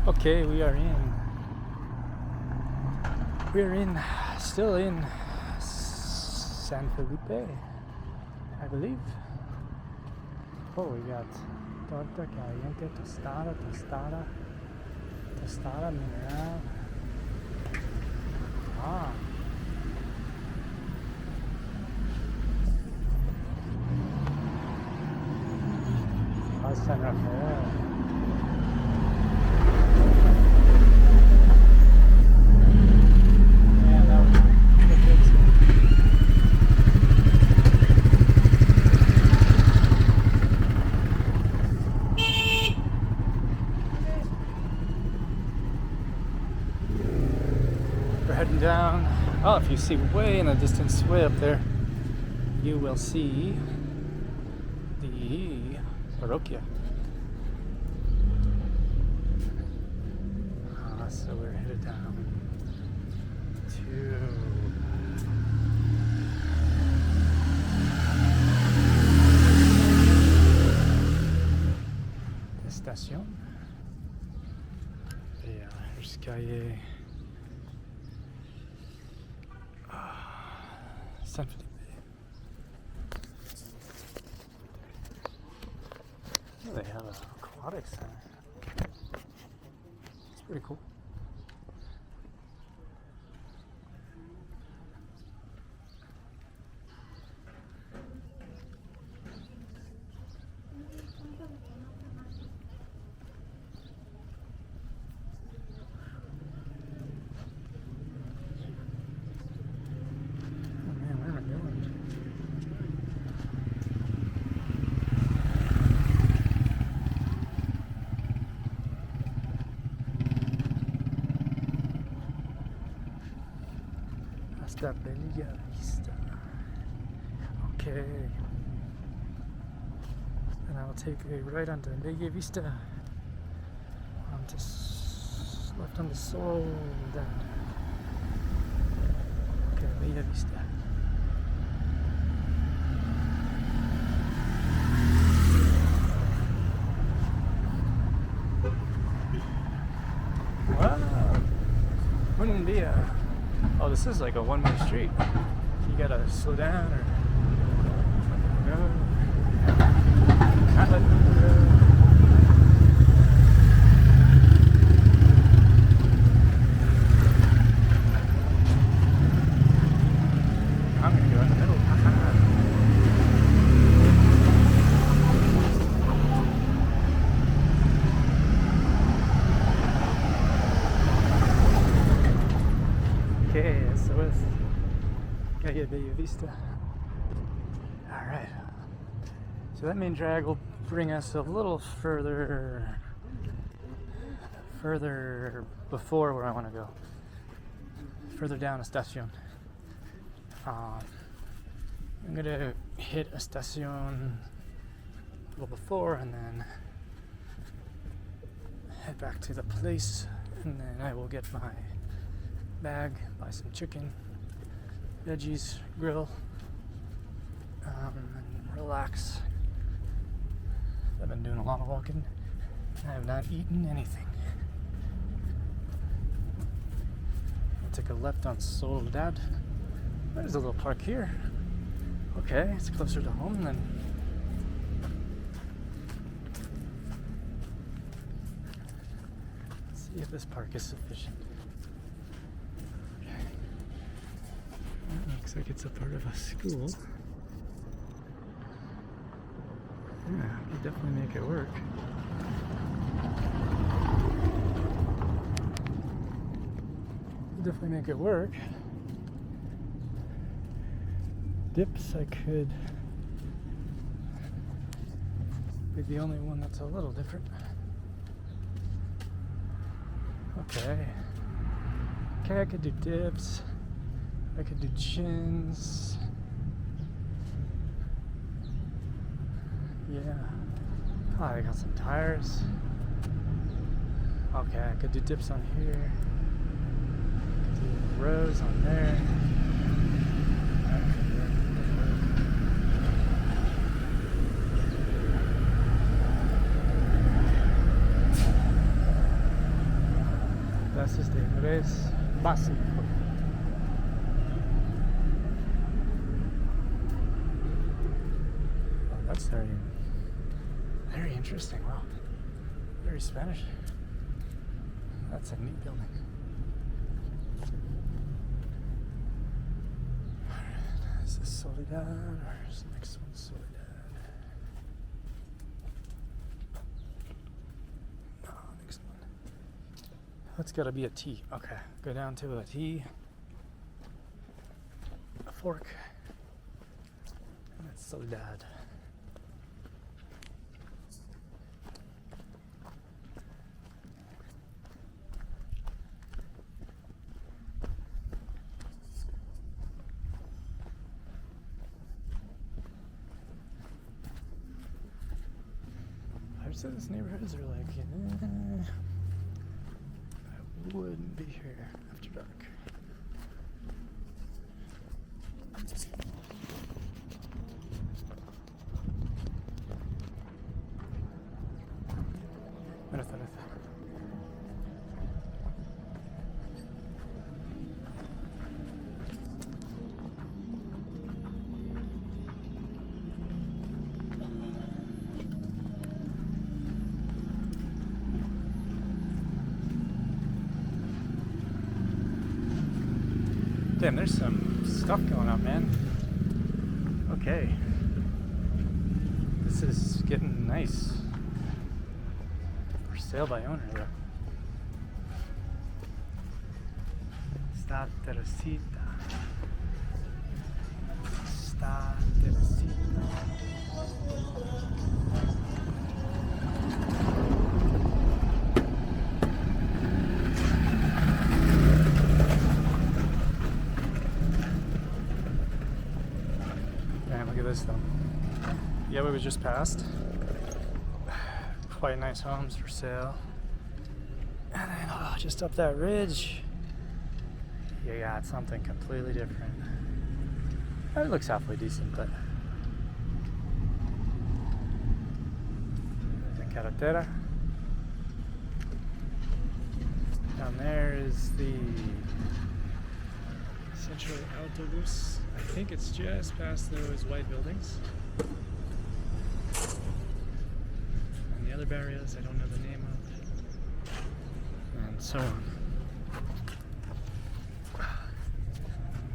Okay, still in San Felipe, I believe. Oh, we got torta caliente, tostada mineral. Ah. San Rafael. We're heading down. Oh, if you see way in the distance, way up there, you will see the Parroquia. So we're headed down to Estación. Yeah, here's calle San Felipe. Oh, they have an aquatic center. It's pretty cool. Hasta Bella Vista. Okay. And I will take a right onto Bella Vista. Onto left on the Soledad. Okay, Bella Vista. Wow. Buen día. Oh, this is like a one-way street. You gotta slow down or go. Not letting them go. I'm gonna go in the middle. Okay, so it's Calle Bella Vista. Alright. So that main drag will bring us a little further before where I want to go. Further down Estación. I'm gonna hit Estación a little before and then head back to the place, and then I will get my bag, buy some chicken, veggies, grill, and relax. I've been doing a lot of walking. I have not eaten anything. I'll take a left on Soledad. There's a little park here. Okay, it's closer to home than. Let's see if this park is sufficient. Looks like it's a part of a school. Yeah, could definitely make it work. Definitely make it work. Dips, I could be the only one that's a little different. Okay. Okay, I could do dips. I could do chins. Yeah. Oh, I got some tires. Okay, I could do dips on here. Could do rows on there. clases de inglés básico. Oh, that's very, very interesting. Wow, very Spanish. That's a neat building. Alright, is this Soledad or is the next one Soledad? No, next one. That's gotta be a T. Okay, go down to a T, a fork, and that's Soledad. So these neighborhoods are like, I wouldn't be here after dark. Damn, there's some stuff going on, man. Okay. This is getting nice. For sale by owner, though. Está Teresita. Está Teresita. Though. Yeah, we was just passed. Quite nice homes for sale. And then just up that ridge, you got something completely different. It looks halfway decent, but the carretera. Down there is the Central Autobus. I think it's just past those white buildings. And the other barriers I don't know the name of. And so on.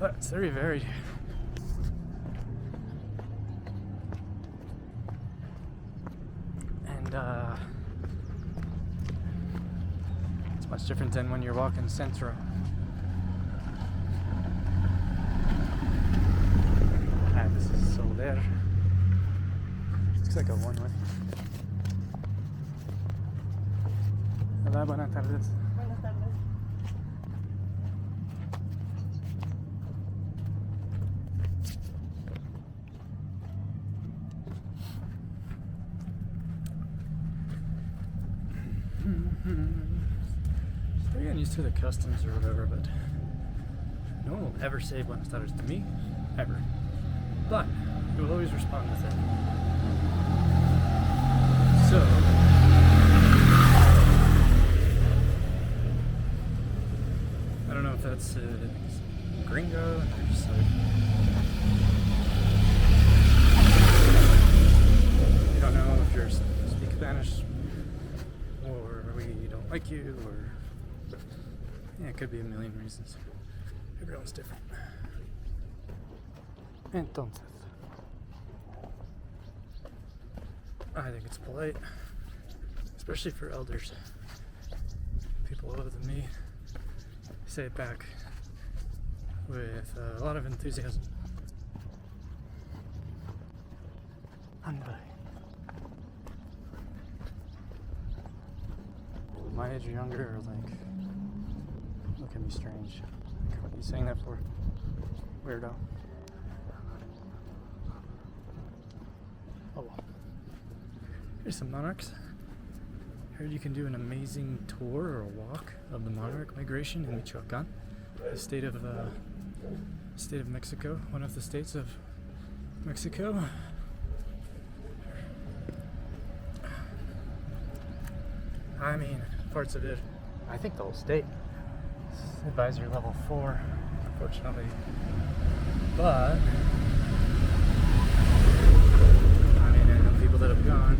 But it's very varied. And it's much different than when you're walking Centro. This is Soler. Looks like a one-way. Hola, buenas tardes. Buenas tardes. Still getting used to the customs or whatever, but no one will ever say buenas tardes to me, ever. But you will always respond with it. So, I don't know if that's gringo, and they're just like, you don't know if you speak Spanish, or we don't like you, or yeah, it could be a million reasons. Everyone's different. Entonces, I think it's polite, especially for elders. People older than me say it back with a lot of enthusiasm. Andre. My age or younger are like, look at me strange. Like, what are you saying that for? Weirdo. Oh well. Here's some monarchs. Heard you can do an amazing tour or a walk of the monarch migration in Michoacan, the state of Mexico, one of the states of Mexico. I mean, parts of it. I think the whole state. It's advisory level 4, unfortunately. But I mean, I know people that have gone.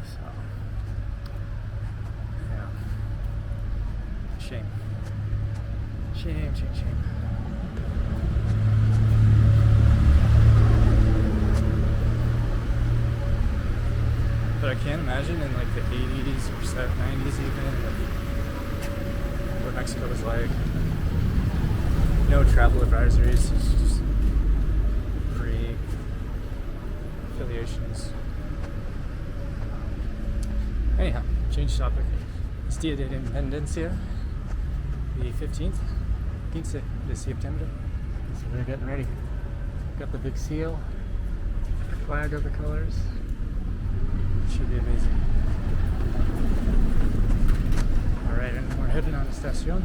So yeah. Shame. Shame, shame, shame. But I can't imagine in like the 80s or 90s even, what Mexico was like. No travel advisories, it's just free affiliations. Anyhow, change topic. It's Dia de Independencia, the 15th de September. So we're getting ready. Got the big seal, flag of the colors. Should be amazing. Alright, and we're heading on Estación.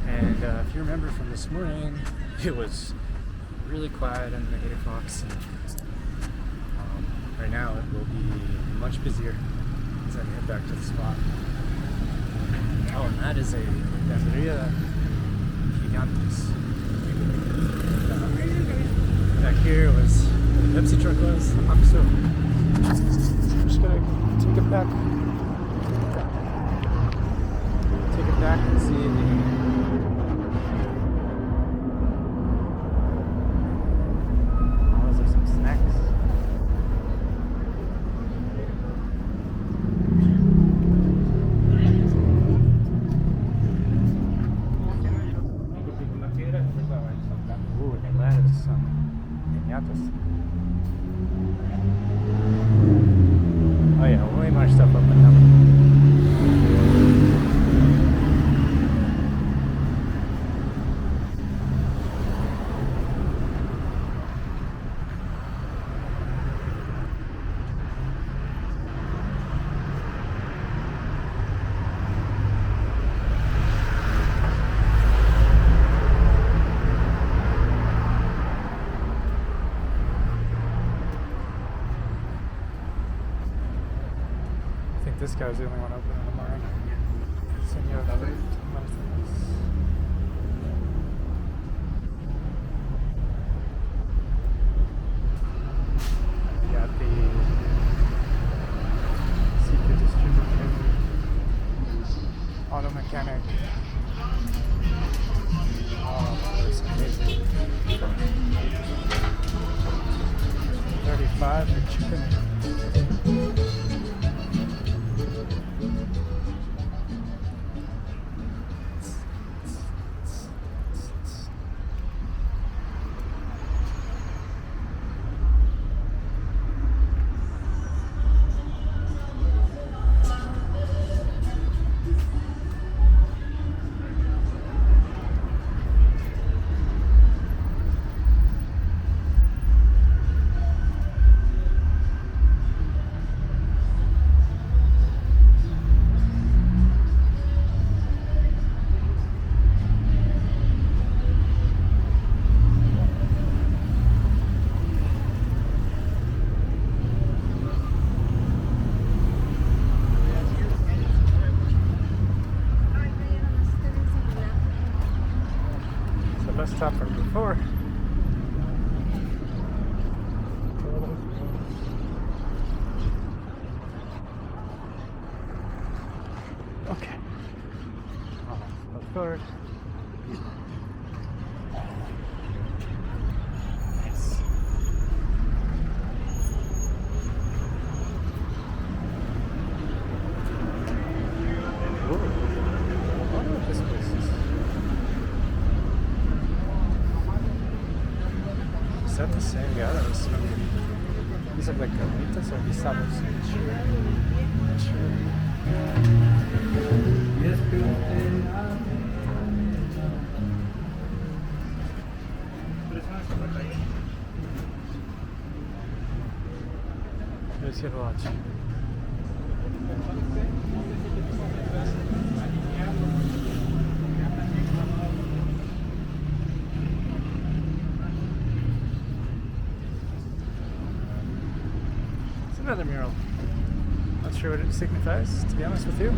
And if you remember from this morning, it was really quiet on the 8 o'clock. And right now it will be much busier as I head back to the spot. Oh, and that is a Banderia Gigantes. Back here was where the Pepsi truck was. So I'm just gonna take it back. Take it back and see the. Oh, those are some snacks. Ooh, and that is some piñatas. Oh yeah, way more stuff up and down. This guy's the only one open in the morning. Senor Martinez. Got the secret distribution, auto mechanic. Oh, that's amazing. 35 for chicken. Bus stop from before. Okay. Go forward. Nice. Ooh. I wonder what this place is. Is that the same guy that was smoking? These look like carnitas or guisados. Sure. Let's get a watch. Another mural. Not sure what it signifies, to be honest with you.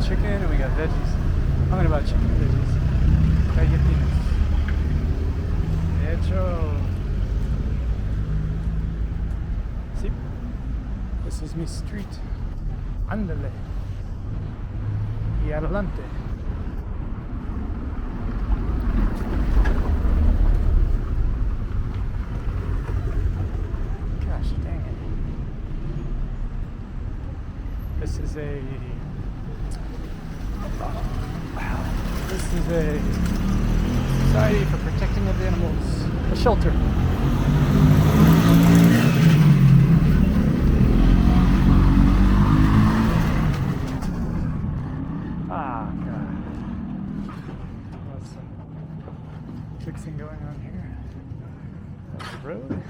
Chicken and we got veggies. I'm gonna buy chicken and veggies. Galletinas. De hecho, sí. This is mi street. Ándale. Y adelante. Gosh dang it. This is a This is a society for protecting of animals, a shelter. Ah, God. There's some fixing going on here. That's the road.